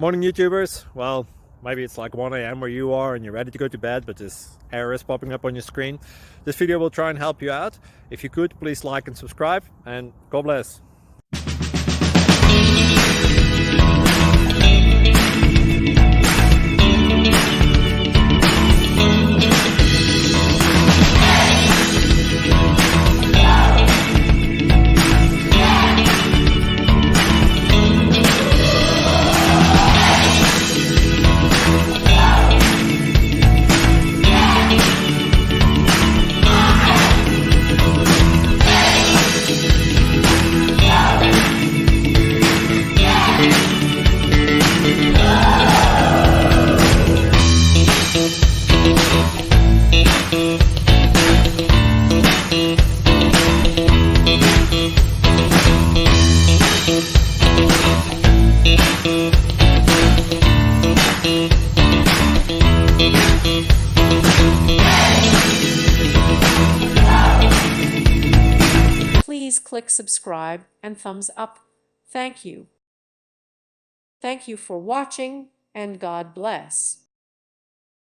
Morning YouTubers. Well, maybe it's like 1 a.m. where you are and you're ready to go to bed, but this error is popping up on your screen. This video will try and help you out. If you could, please like and subscribe, and God bless. Please click subscribe and thumbs up. Thank you. Thank you for watching, and God bless.